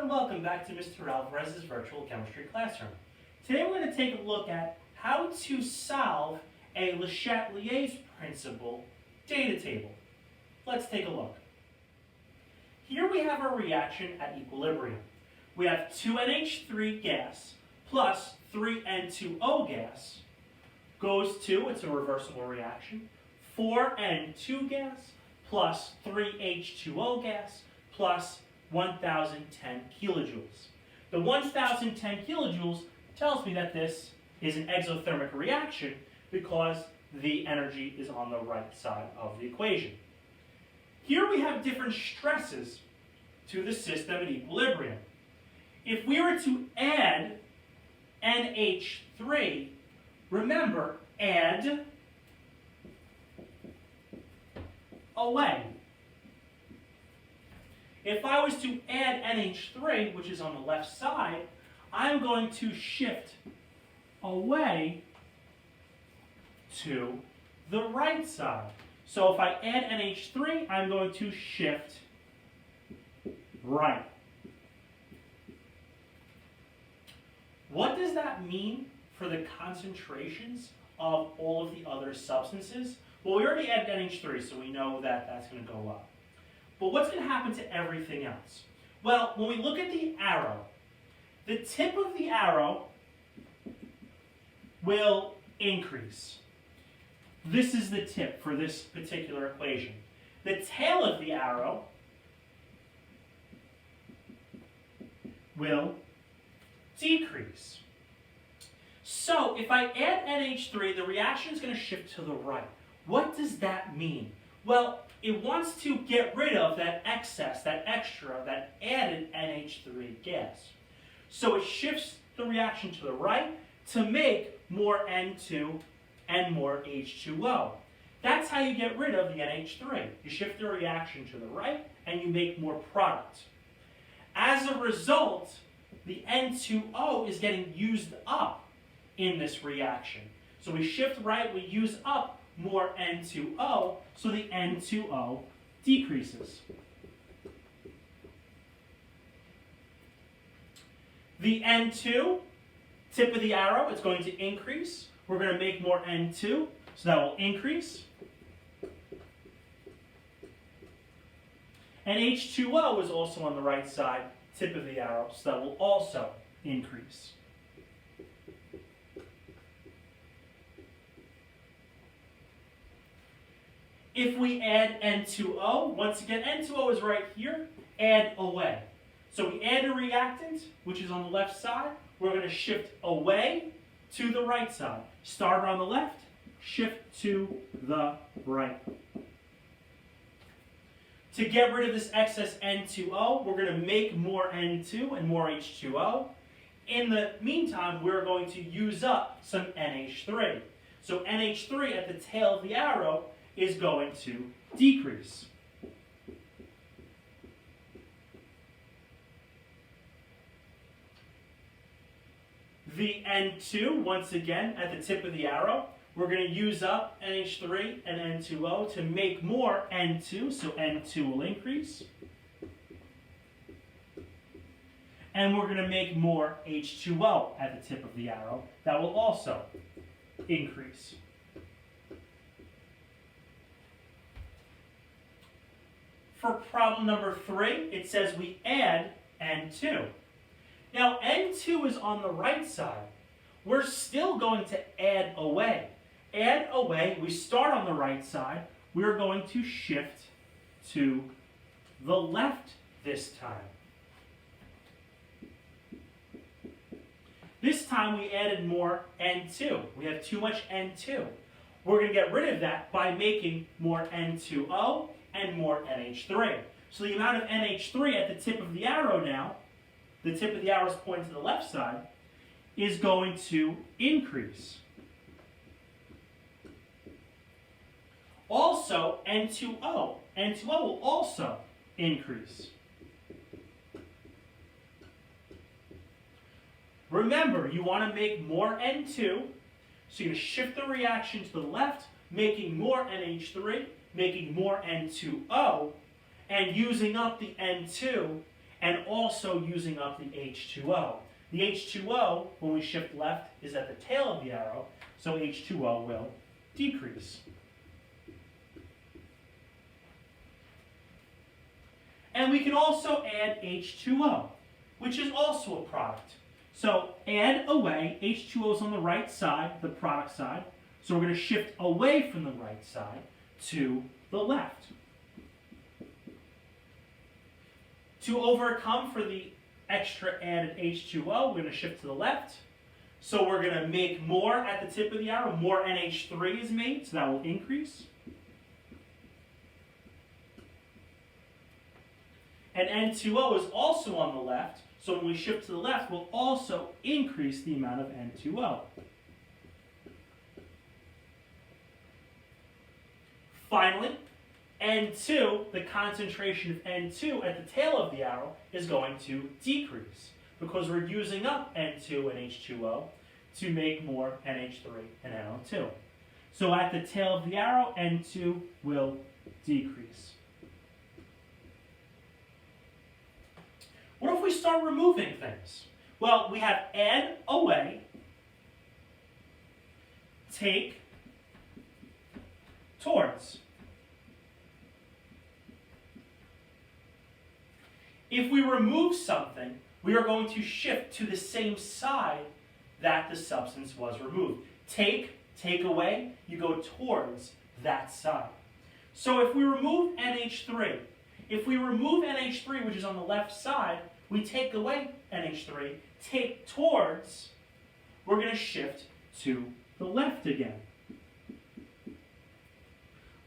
and welcome back to Mr. Alvarez's virtual chemistry classroom. Today we're going to take a look at how to solve a Chatelier's principle data table. Let's take a look. Here we have a reaction at equilibrium. We have 2NH3 gas plus 3N2O gas goes to, it's a reversible reaction, 4N2 gas plus 3H2O gas plus 1010 kilojoules. The 1010 kilojoules tells me that this is an exothermic reaction because the energy is on the right side of the equation. Here we have different stresses to the system at equilibrium. If we were to add NH3, remember, add away. If I was to add NH3, which is on the left side, I'm going to shift away to the right side. So if I add NH3, I'm going to shift right. What does that mean for the concentrations of all of the other substances? Well, we already added NH3, so we know that that's going to go up. But what's going to happen to everything else? Well, when we look at the arrow, the tip of the arrow will increase. This is the tip for this particular equation. The tail of the arrow will decrease. So if I add NH3, the reaction is going to shift to the right. What does that mean? Well, it wants to get rid of that excess, that extra, that added NH3 gas. So it shifts the reaction to the right to make more N2 and more H2O. That's how you get rid of the NH3. You shift the reaction to the right and you make more product. As a result, the N2O is getting used up in this reaction. So we shift right, we use up more N2O, so the N2O decreases. The N2, tip of the arrow, it's going to increase. We're going to make more N2, so that will increase. And H2O is also on the right side, tip of the arrow, so that will also increase. If we add N2O, once again, N2O is right here, add away. So we add a reactant, which is on the left side. We're going to shift away to the right side. Starter on the left, shift to the right. To get rid of this excess N2O, we're going to make more N2 and more H2O. In the meantime, we're going to use up some NH3. So NH3 at the tail of the arrow is going to decrease. The N2, once again, at the tip of the arrow, we're going to use up NH3 and N2O to make more N2, so N2 will increase. And we're going to make more H2O at the tip of the arrow. That will also increase. For problem number 3, it says we add N2. Now, N2 is on the right side. We're still going to add away. Add away, we start on the right side. We're going to shift to the left this time. This time we added more N2. We have too much N2. We're going to get rid of that by making more N2O and more NH3. So the amount of NH3 at the tip of the arrow now, the tip of the arrow is pointing to the left side, is going to increase. Also, N2O. N2O will also increase. Remember, you want to make more N2, so you're going to shift the reaction to the left, making more NH3, making more N2O, and using up the N2 and also using up the H2O. The H2O, when we shift left, is at the tail of the arrow, so H2O will decrease. And we can also add H2O, which is also a product. So add away, H2O is on the right side, the product side, so we're going to shift away from the right side to the left. To overcome for the extra added H2O, we're going to shift to the left. So we're going to make more at the tip of the arrow. More NH3 is made, so that will increase. And N2O is also on the left, so when we shift to the left, we'll also increase the amount of N2O. Finally, N2, the concentration of N2 at the tail of the arrow is going to decrease because we're using up N2 and H2O to make more NH3 and NO2. So at the tail of the arrow, N2 will decrease. What if we start removing things? Well, we have add away, take towards. If we remove something, we are going to shift to the same side that the substance was removed. Take away, you go towards that side. So if we remove NH3, which is on the left side, we take away NH3, take towards, we're going to shift to the left again.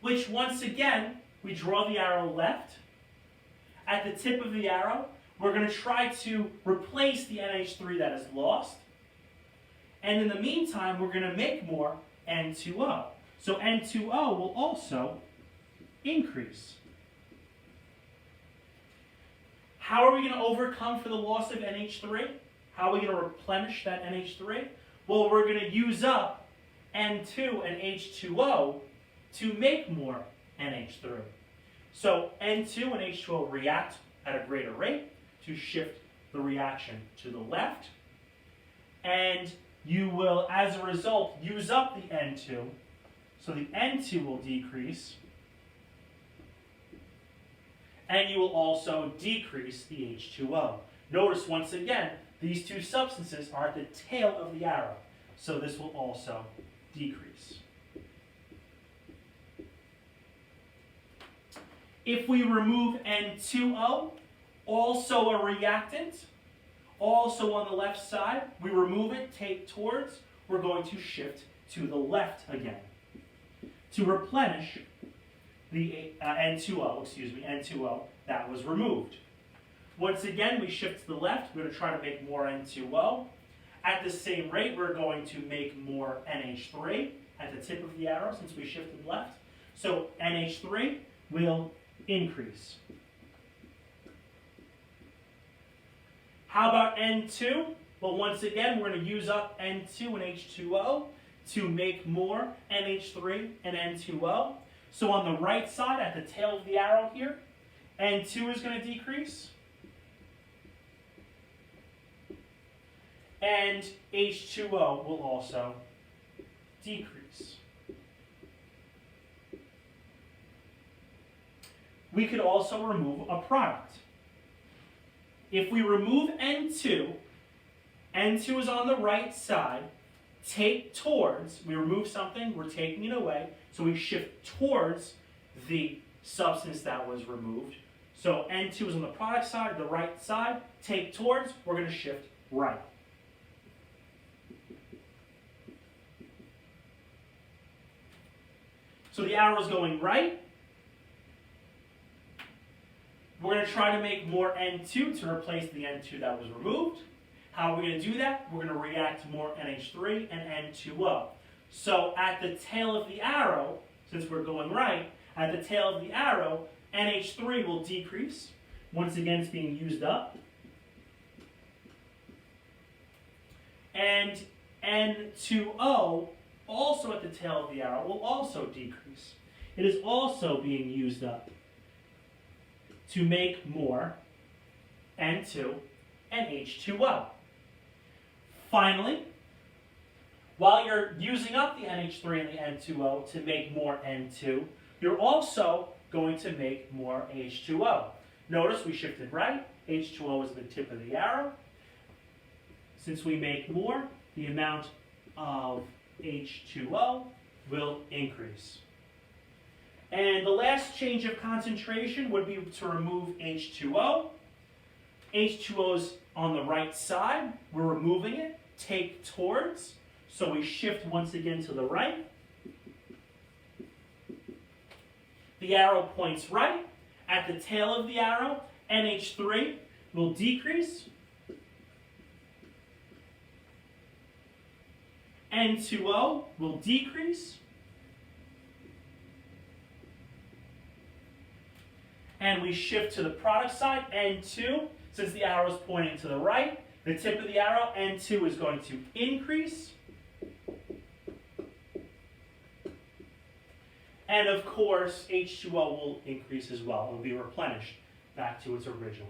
Which once again, we draw the arrow left. At the tip of the arrow, we're going to try to replace the NH3 that is lost. And in the meantime, we're going to make more N2O. So N2O will also increase. How are we going to overcome for the loss of NH3? How are we going to replenish that NH3? Well, we're going to use up N2 and H2O to make more NH3. So N2 and H2O react at a greater rate to shift the reaction to the left. And you will, as a result, use up the N2. So the N2 will decrease. And you will also decrease the H2O. Notice once again, these two substances are at the tail of the arrow. So this will also decrease. If we remove N2O, also a reactant, also on the left side, we remove it, take towards, we're going to shift to the left again. To replenish the N2O that was removed. Once again, we shift to the left, we're going to try to make more N2O. At the same rate, we're going to make more NH3 at the tip of the arrow since we shifted left. So NH3 will increase. How about N2? Well, once again, we're going to use up N2 and H2O to make more NH3 and N2O. So on the right side, at the tail of the arrow here, N2 is going to decrease. And H2O will also decrease. We could also remove a product. If we remove N2, N2 is on the right side, take towards, we remove something, we're taking it away, so we shift towards the substance that was removed. So N2 is on the product side, the right side, take towards, we're going to shift right. So the arrow is going right. We're going to try to make more N2 to replace the N2 that was removed. How are we going to do that? We're going to react more NH3 and N2O. So at the tail of the arrow, since we're going right, at the tail of the arrow, NH3 will decrease. Once again, it's being used up. And N2O, also at the tail of the arrow, will also decrease. It is also being used up to make more N2 and H2O. Finally, while you're using up the NH3 and the N2O to make more N2, you're also going to make more H2O. Notice we shifted right. H2O is the tip of the arrow. Since we make more, the amount of H2O will increase. And the last change of concentration would be to remove H2O. H2O is on the right side. We're removing it. Take towards. So we shift once again to the right. The arrow points right. At the tail of the arrow, NH3 will decrease. N2O will decrease. And we shift to the product side, N2, since the arrow is pointing to the right, the tip of the arrow, N2 is going to increase. And of course, H2O will increase as well. It will be replenished back to its original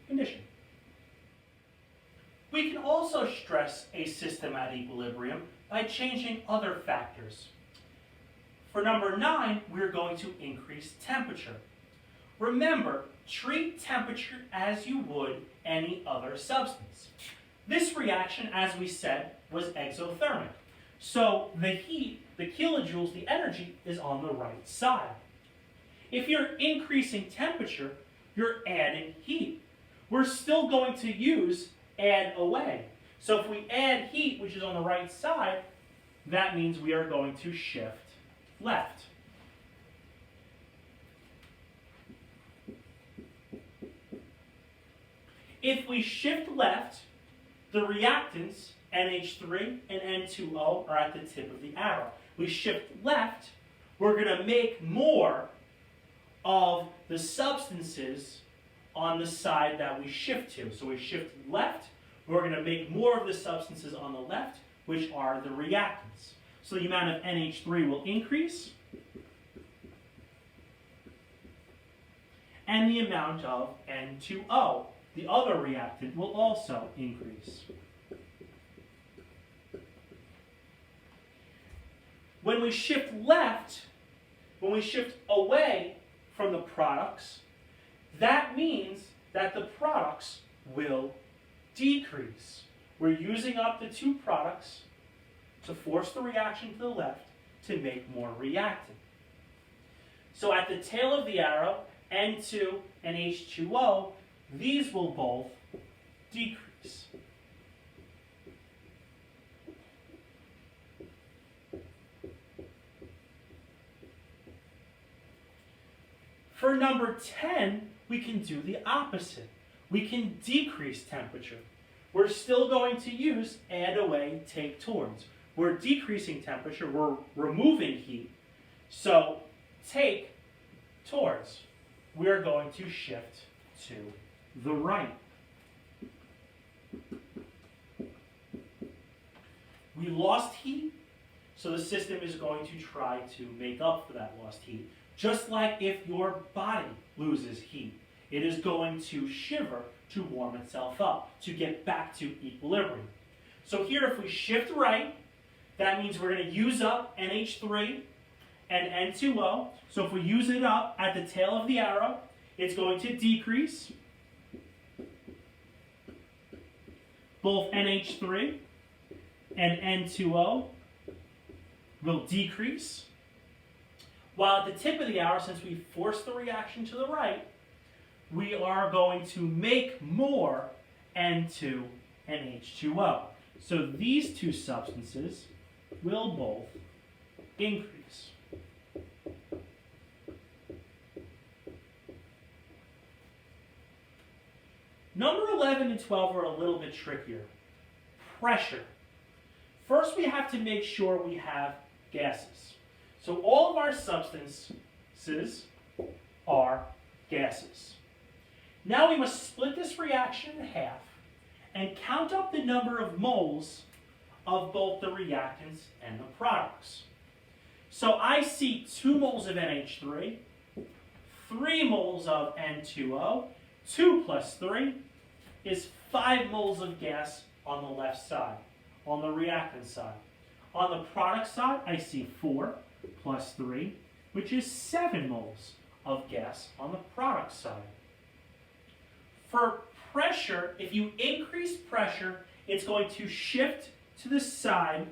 condition. We can also stress a system at equilibrium by changing other factors. For number 9, we're going to increase temperature. Remember, treat temperature as you would any other substance. This reaction, as we said, was exothermic. So the heat, the kilojoules, the energy is on the right side. If you're increasing temperature, you're adding heat. We're still going to use add away. So if we add heat, which is on the right side, that means we are going to shift left. If we shift left, the reactants, NH3 and N2O, are at the tip of the arrow. We shift left, we're going to make more of the substances on the side that we shift to. So we shift left, we're going to make more of the substances on the left, which are the reactants. So the amount of NH3 will increase, and the amount of N2O, the other reactant, will also increase. When we shift left, when we shift away from the products, that means that the products will decrease. We're using up the two products to force the reaction to the left to make more reactant. So at the tail of the arrow, N2 and H2O, these will both decrease. For number 10, we can do the opposite. We can decrease temperature. We're still going to use add away, take towards. We're decreasing temperature, we're removing heat. So take towards. We're going to shift to the right. We lost heat, so the system is going to try to make up for that lost heat. Just like if your body loses heat, it is going to shiver to warm itself up, to get back to equilibrium. So here, if we shift right, that means we're going to use up NH3 and N2O. So if we use it up at the tail of the arrow, it's going to decrease. Both NH3 and N2O will decrease. While at the tip of the arrow, since we forced the reaction to the right, we are going to make more N2 and H2O. So these two substances will both increase. Number 11 and 12 are a little bit trickier. Pressure. First, we have to make sure we have gases. So all of our substances are gases. Now we must split this reaction in half and count up the number of moles of both the reactants and the products. So I see 2 moles of NH3, 3 moles of N2O, 2 plus 3, is 5 moles of gas on the left side, on the reactant side. On the product side, I see 4 plus 3, which is 7 moles of gas on the product side. For pressure, if you increase pressure, it's going to shift to the side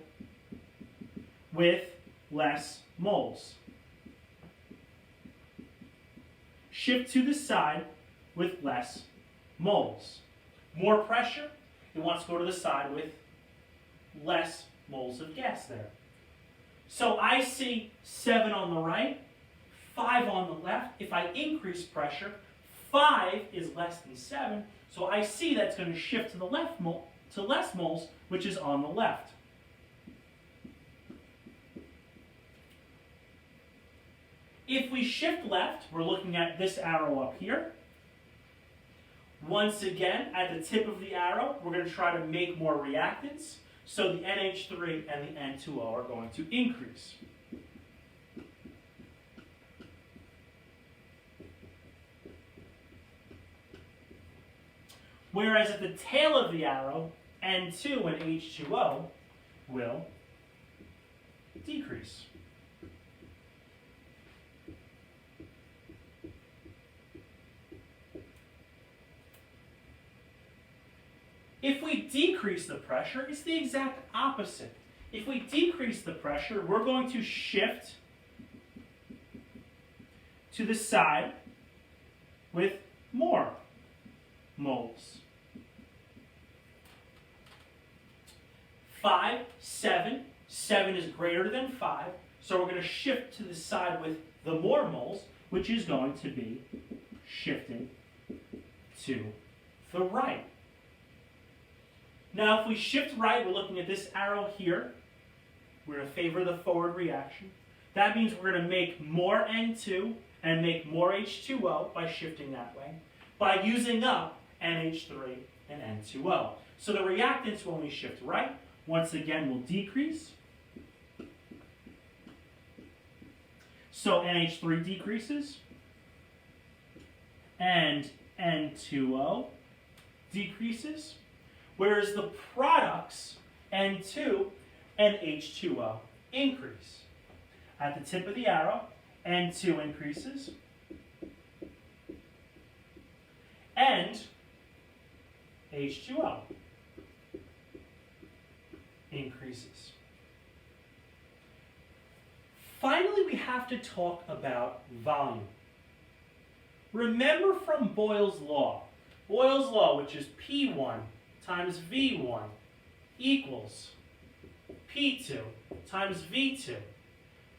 with less moles. Shift to the side with less moles. More pressure, it wants to go to the side with less moles of gas there. So I see 7 on the right, 5 on the left. If I increase pressure, 5 is less than 7, so I see that's going to shift to the left to less moles, which is on the left. If we shift left, we're looking at this arrow up here. Once again, at the tip of the arrow, we're going to try to make more reactants. So the NH3 and the N2O are going to increase. Whereas at the tail of the arrow, N2 and H2O will decrease. If we decrease the pressure, it's the exact opposite. If we decrease the pressure, we're going to shift to the side with more moles. 5, 7. 7 is greater than 5, so we're going to shift to the side with the more moles, which is going to be shifting to the right. Now, if we shift right, we're looking at this arrow here. We're going to favor the forward reaction. That means we're going to make more N2 and make more H2O by shifting that way, by using up NH3 and N2O. So the reactants, when we shift right, once again will decrease. So NH3 decreases, and N2O decreases. Whereas the products, N2 and H2O, increase. At the tip of the arrow, N2 increases, and H2O increases. Finally, we have to talk about volume. Remember from Boyle's law. Boyle's law, which is P1 times V1 equals P2 times V2.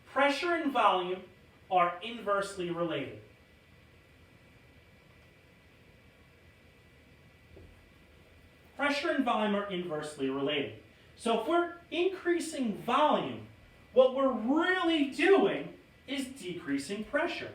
Pressure and volume are inversely related. Pressure and volume are inversely related. So if we're increasing volume, what we're really doing is decreasing pressure.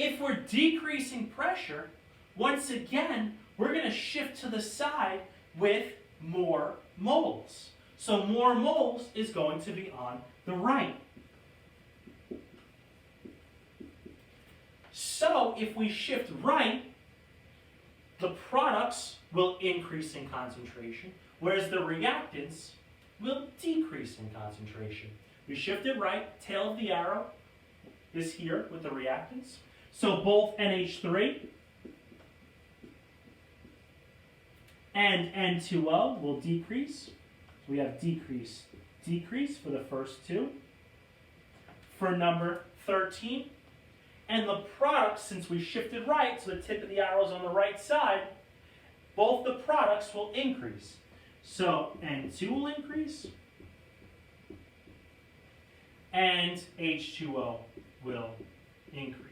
If we're decreasing pressure, once again, we're going to shift to the side with more moles. So more moles is going to be on the right. So if we shift right, the products will increase in concentration, whereas the reactants will decrease in concentration. We shifted right, tail of the arrow is here with the reactants. So both NH3 and N2O will decrease. We have decrease, decrease for the first two. For number 13, and the products, since we shifted right, so the tip of the arrow is on the right side, both the products will increase. So N2 will increase, and H2O will increase.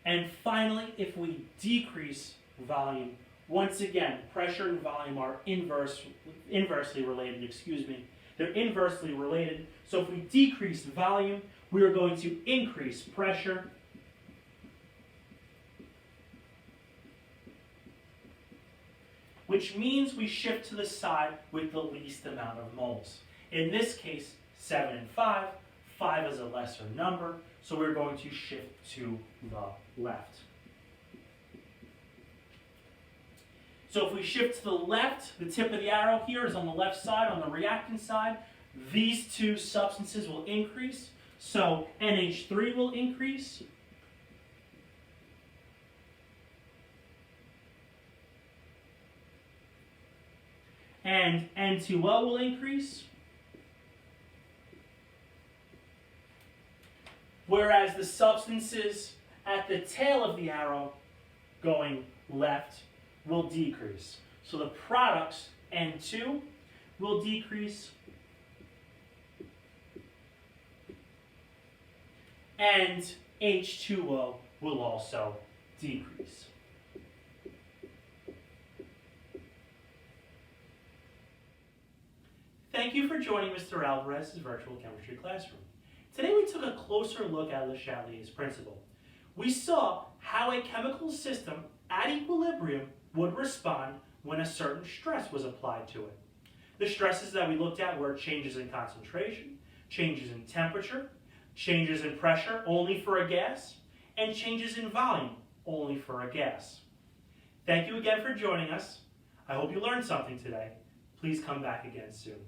And finally, if we decrease volume, once again, pressure and volume are inversely related, They're inversely related. So if we decrease volume, we are going to increase pressure. which means we shift to the side with the least amount of moles. In this case, 7 and 5. 5 is a lesser number, so we're going to shift to the left. So if we shift to the left, the tip of the arrow here is on the left side, on the reactant side. These two substances will increase. So NH3 will increase. And N2O will increase. Whereas the substances at the tail of the arrow going left will decrease. So the products, N2, will decrease, and H2O will also decrease. Thank you for joining Mr. Alvarez's virtual chemistry classroom. Today we took a closer look at Le Chatelier's principle. We saw how a chemical system at equilibrium would respond when a certain stress was applied to it. The stresses that we looked at were changes in concentration, changes in temperature, changes in pressure only for a gas, and changes in volume only for a gas. Thank you again for joining us. I hope you learned something today. Please come back again soon.